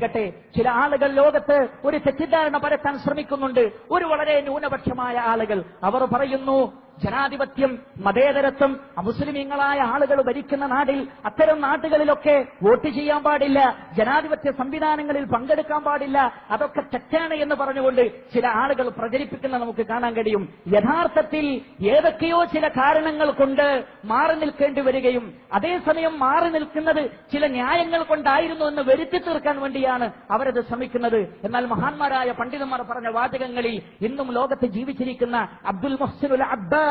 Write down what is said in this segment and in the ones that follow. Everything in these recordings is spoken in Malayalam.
അവസാനിപ്പിക്കട്ടെ. ചില ആളുകൾ ലോകത്ത് ഒരു തെറ്റിദ്ധാരണ പരത്താൻ ശ്രമിക്കുന്നുണ്ട്. ഒരു വളരെ ന്യൂനപക്ഷമായ ആളുകൾ അവർ പറയുന്നു, ജനാധിപത്യം, മതേതരത്വം, അമുസ്ലിമീങ്ങളായ ആളുകൾ ഭരിക്കുന്ന നാട്ടിൽ, അത്തരം നാട്ടുകളിലൊക്കെ വോട്ട് ചെയ്യാൻ പാടില്ല, ജനാധിപത്യ സംവിധാനങ്ങളിൽ പങ്കെടുക്കാൻ പാടില്ല, അതൊക്കെ തെറ്റാണ് എന്ന് പറഞ്ഞുകൊണ്ട് ചില ആളുകൾ പ്രചരിപ്പിക്കുന്ന നമുക്ക് കാണാൻ കഴിയും. യഥാർത്ഥത്തിൽ ഏതൊക്കെയോ ചില കാരണങ്ങൾ കൊണ്ട് മാറി നിൽക്കേണ്ടി വരികയും അതേസമയം മാറി നിൽക്കുന്നത് ചില ന്യായങ്ങൾ കൊണ്ടായിരുന്നു എന്ന് വരുത്തി തീർക്കാൻ വേണ്ടിയാണ് അവരത് ശ്രമിക്കുന്നത്. എന്നാൽ മഹാന്മാരായ പണ്ഡിതന്മാർ പറഞ്ഞ വാചകങ്ങളിൽ ഇന്നും ലോകത്ത് ജീവിച്ചിരിക്കുന്ന അബ്ദുൽ മുഹ്സിനുൽ അബ്ബാദ്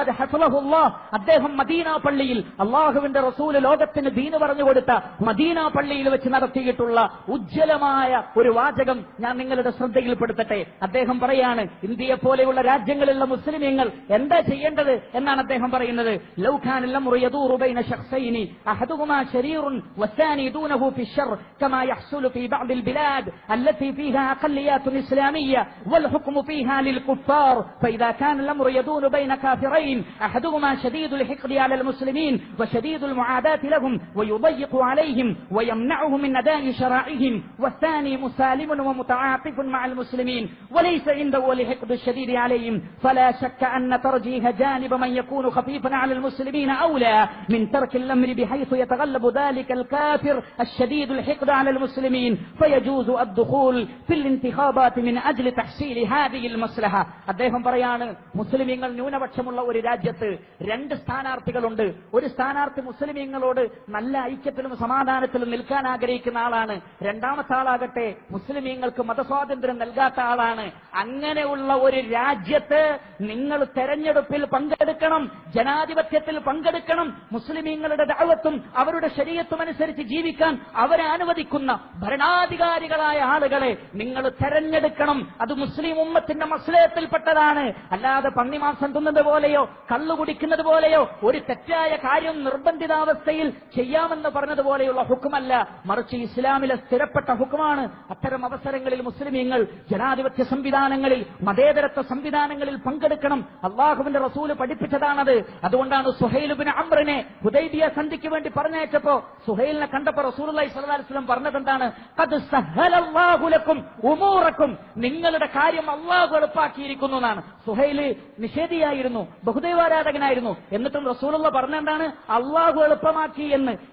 അദ്ദേഹം മദീന പള്ളിയിൽ അള്ളാഹുവിന്റെ റസൂല് ലോകത്തിന് ദീന് പറഞ്ഞു കൊടുത്ത മദീന പള്ളിയിൽ വെച്ച് നടത്തിയിട്ടുള്ള ഉജ്ജ്വലമായ ഒരു വാചകം ഞാൻ നിങ്ങളുടെ ശ്രദ്ധയിൽപ്പെടുത്തട്ടെ. അദ്ദേഹം പറയാണ്, ഇന്ത്യയെ പോലെയുള്ള രാജ്യങ്ങളിലുള്ള മുസ്ലിമീങ്ങൾ എന്താ ചെയ്യേണ്ടത് എന്നാണ് അദ്ദേഹം പറയുന്നത്. ലൗ കാന അൽ-അംറു യദൂറു ബൈന ശഖ്സൈനി അഹദുഹുമാ ശരീറുൻ വസ്സാനി ദൂനഹു ഫി الشر كما يحصل في بعض البلاد التي فيها أقليات إسلامية والحكم فيها للكفار فإذا كان الأمر يدور بين كافرين أحدهما شديد الحقد على المسلمين وشديد المعاداة لهم ويضيق عليهم ويمنعهم من أداء شرائعهم والثاني مسالم ومتعاطف مع المسلمين وليس عنده الحقد الشديد عليهم فلا شك أن ترجيح جانب من يكون خفيفا على المسلمين أولى من ترك الأمر بحيث يتغلب ذلك الكافر الشديد الحقد على المسلمين فيجوز الدخول في الانتخابات من أجل تحصيل هذه المصلحة. അദ്ദേഹം പറയാണ്, മുസ്ലിമീങ്ങൾ ന്യൂനപക്ഷമുള്ള ഒരു രാജ്യത്ത് രണ്ട് സ്ഥാനാർത്ഥികളുണ്ട്. ഒരു സ്ഥാനാർത്ഥി മുസ്ലിമീങ്ങളോട് നല്ല ഐക്യത്തിലും സമാധാനത്തിലും നിൽക്കാൻ ആഗ്രഹിക്കുന്ന ആളാണ്. രണ്ടാമത്തെ ആളാകട്ടെ മുസ്ലിമീങ്ങൾക്ക് മതസ്വാതന്ത്ര്യം നൽകാത്ത ആളാണ്. അങ്ങനെയുള്ള ഒരു രാജ്യത്ത് നിങ്ങൾ തെരഞ്ഞെടുപ്പിൽ പങ്കെടുക്കണം, ജനാധിപത്യത്തിൽ പങ്കെടുക്കണം. മുസ്ലിമീങ്ങളുടെ ദഅവത്തും അവരുടെ ശരീഅത്തും അനുസരിച്ച് ജീവിക്കാൻ അവരെ അനുവദിക്കുന്ന ഭരണാധികാരികളായ ആളുകളെ നിങ്ങൾ തെരഞ്ഞെടുക്കണം. അത് മുസ്ലിം ഉമ്മത്തിന്റെ മസ്ലഹത്തിൽപ്പെട്ടതാണ്. അല്ലാതെ പന്നിമാംസം തിന്നുന്നത് പോലെയോ കള്ളു കുടിക്കുന്നത് പോലെയോ ഒരു തെറ്റായ കാര്യം നിർബന്ധിതാവസ്ഥയിൽ ചെയ്യാമെന്ന് പറഞ്ഞതുപോലെയുള്ള ഹുക്കുമല്ല, മറിച്ച് ഇസ്ലാമിലെ സ്ഥിരപ്പെട്ട ഹുക്കുമാണ്. അത്തരം അവസരങ്ങളിൽ മുസ്ലിമീങ്ങൾ ജനാധിപത്യ സംവിധാനങ്ങളിൽ, മതേതരത്വ സംവിധാനങ്ങളിൽ പങ്കെടുക്കണം. അള്ളാഹുവിന്റെ റസൂല് പഠിപ്പിച്ചതാണത്. അതുകൊണ്ടാണ് സുഹൈൽ ഇബ്നു അംറിനെ ഹുദൈബിയ സന്ധിക്ക് വേണ്ടി പറഞ്ഞയച്ചപ്പോ സുഹൈലിനെ കണ്ടപ്പോൾ റസൂലുള്ളാഹി സ്വല്ലല്ലാഹു അലൈഹി വസല്ലം പറഞ്ഞതെന്താണ്? ഖദ് സഹ്ഹലല്ലാഹു ലക്കും ഉമൂറക്കും, നിങ്ങളുടെ കാര്യം അള്ളാഹു എളുപ്പാക്കിയിരിക്കുന്നു എന്നാണ്. സുഹൈല് നിഷേധിയായിരുന്നു, ബഹുദൈവാരാധകനായിരുന്നു. എന്നിട്ടും റസൂലുള്ളാഹി പറഞ്ഞെന്താണ്? അള്ളാഹു എളുപ്പമാക്കി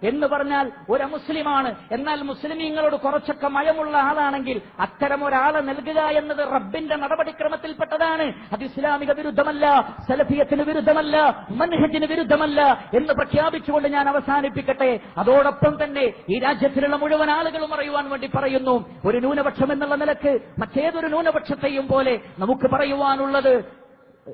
എന്ന് പറഞ്ഞാൽ ഒരു മുസ്ലിമാണ്. എന്നാൽ മുസ്ലിമീങ്ങളോട് കുറച്ചൊക്കെ മയമുള്ള ആളാണെങ്കിൽ അത്തരം ഒരാളെ നൽകുക എന്നത് റബ്ബിന്റെ നടപടിക്രമത്തിൽപ്പെട്ടതാണ്. അത് ഇസ്ലാമിക വിരുദ്ധമല്ല, സലഫിയത്തിന് വിരുദ്ധമല്ല, മൻഹജിന് വിരുദ്ധമല്ല എന്ന് പ്രഖ്യാപിച്ചുകൊണ്ട് ഞാൻ അവസാനിപ്പിക്കട്ടെ. അതോടൊപ്പം തന്നെ ഈ രാജ്യത്തിലുള്ള മുഴുവൻ ആളുകളും അറിയുവാൻ വേണ്ടി പറയുന്നു, ഒരു ന്യൂനപക്ഷം എന്നുള്ള നിലക്ക് മറ്റേതൊരു ന്യൂനപക്ഷത്തെയും പോലെ നമുക്ക് പറയുവാനുള്ളത്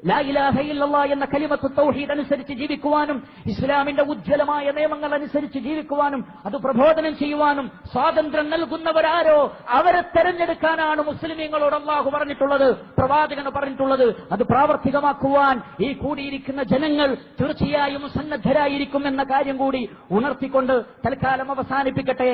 ലാ ഇലാഹ ഇല്ലല്ലാഹ് എന്ന കലിമത്ത് തൗഹീദ് അനുസരിച്ച് ജീവിക്കുവാനും ഇസ്ലാമിന്റെ ഉജ്ജ്വലമായ നിയമങ്ങൾ അനുസരിച്ച് ജീവിക്കുവാനും അത് പ്രബോധനം ചെയ്യുവാനും സ്വാതന്ത്ര്യം നൽകുന്നവരാരോ അവരെ തെരഞ്ഞെടുക്കാനാണ് മുസ്ലിമീങ്ങളോട് അല്ലാഹു പറഞ്ഞിട്ടുള്ളത്, പ്രവാചകൻ പറഞ്ഞിട്ടുള്ളത്. അത് പ്രാവർത്തികമാക്കുവാൻ ഈ കൂടിയിരിക്കുന്ന ജനങ്ങൾ തീർച്ചയായും സന്നദ്ധരായിരിക്കും എന്ന കാര്യം കൂടി ഉണർത്തിക്കൊണ്ട് തൽക്കാലം അവസാനിപ്പിക്കട്ടെ.